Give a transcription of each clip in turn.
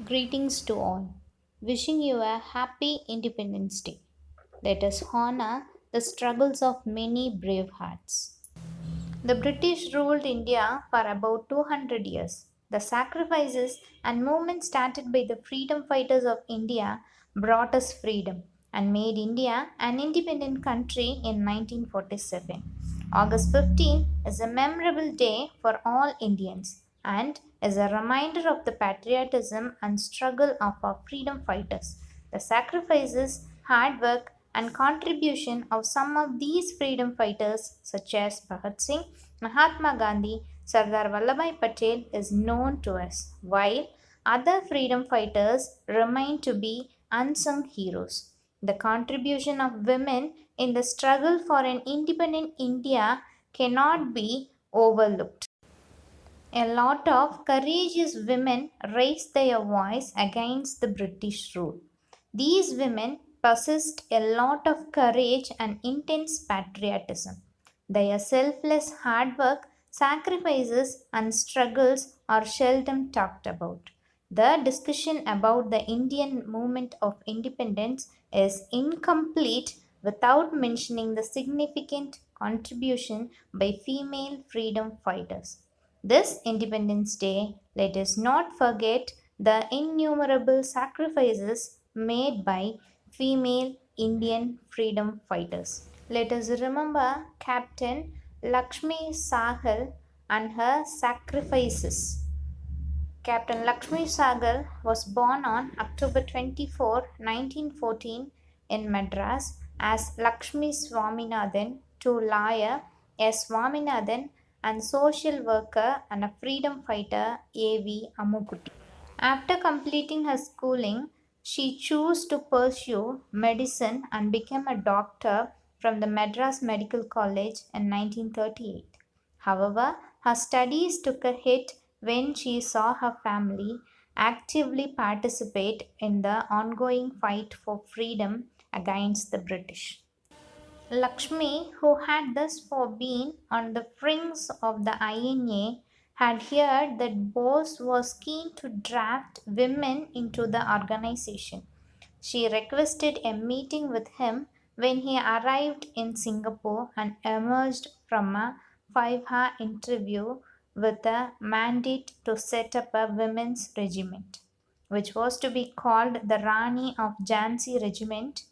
Greetings to all. Wishing you a happy Independence Day. Let us honor the struggles of many brave hearts. The British ruled India for about 200 years. The sacrifices and movements started by the freedom fighters of India brought us freedom and made India an independent country in 1947. August 15 is a memorable day for all Indians and is a reminder of the patriotism and struggle of our freedom fighters. The sacrifices, hard work, and contribution of some of these freedom fighters, such as Bhagat Singh, Mahatma Gandhi, Sardar Vallabhai Patel, is known to us, while other freedom fighters remain to be unsung heroes. The contribution of women in the struggle for an independent India cannot be overlooked. A lot of courageous women raised their voice against the British rule. These women possessed a lot of courage and intense patriotism. Their selfless hard work, sacrifices, and struggles are seldom talked about. The discussion about the Indian movement of independence is incomplete without mentioning the significant contribution by female freedom fighters. This Independence Day, let us not forget the innumerable sacrifices made by female Indian freedom fighters. Let us remember Captain Lakshmi Sahal and her sacrifices. Captain Lakshmi Sahgal was born on October 24, 1914 in Madras as Lakshmi Swaminathan to lawyer S. Swaminathan and social worker and a freedom fighter A.V. Amukutty. After completing her schooling, she chose to pursue medicine and became a doctor from the Madras Medical College in 1938. However, her studies took a hit when she saw her family actively participate in the ongoing fight for freedom against the British. Lakshmi, who had thus far been on the fringes of the INA, had heard that Bose was keen to draft women into the organization. She requested a meeting with him when he arrived in Singapore and emerged from a 5-hour interview with a mandate to set up a women's regiment, which was to be called the Rani of Jhansi Regiment.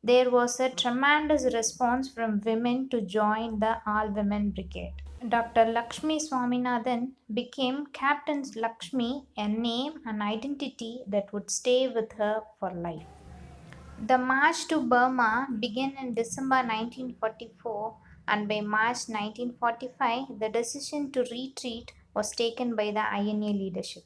There was a tremendous response from women to join the all women brigade. Dr. Lakshmi Swaminathan became Captain Lakshmi, a name and identity that would stay with her for life. The march to Burma began in December 1944, and by March 1945, the decision to retreat was taken by the INA leadership.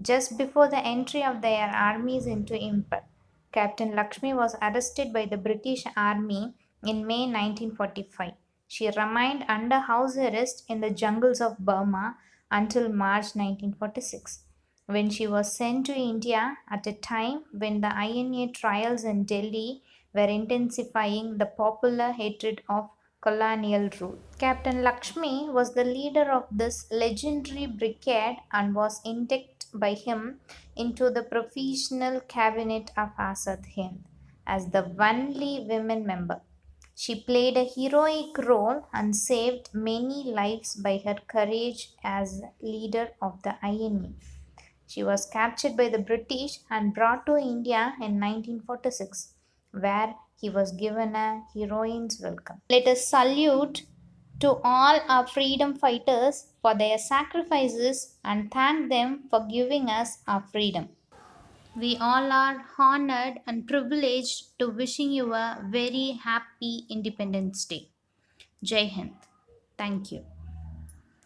Just before the entry of their armies into Imphal, Captain Lakshmi was arrested by the British Army in May 1945. She remained under house arrest in the jungles of Burma until March 1946, when she was sent to India at a time when the INA trials in Delhi were intensifying the popular hatred of colonial rule. Captain Lakshmi was the leader of this legendary brigade and was inducted by him into the professional cabinet of Azad Hind as the only women member. She played a heroic role and saved many lives by her courage as leader of the INA. She was captured by the British and brought to India in 1946, where he was given a heroine's welcome. Let us salute to all our freedom fighters for their sacrifices and thank them for giving us our freedom. We all are honored and privileged to wishing you a very happy Independence Day. Jai Hind. Thank you.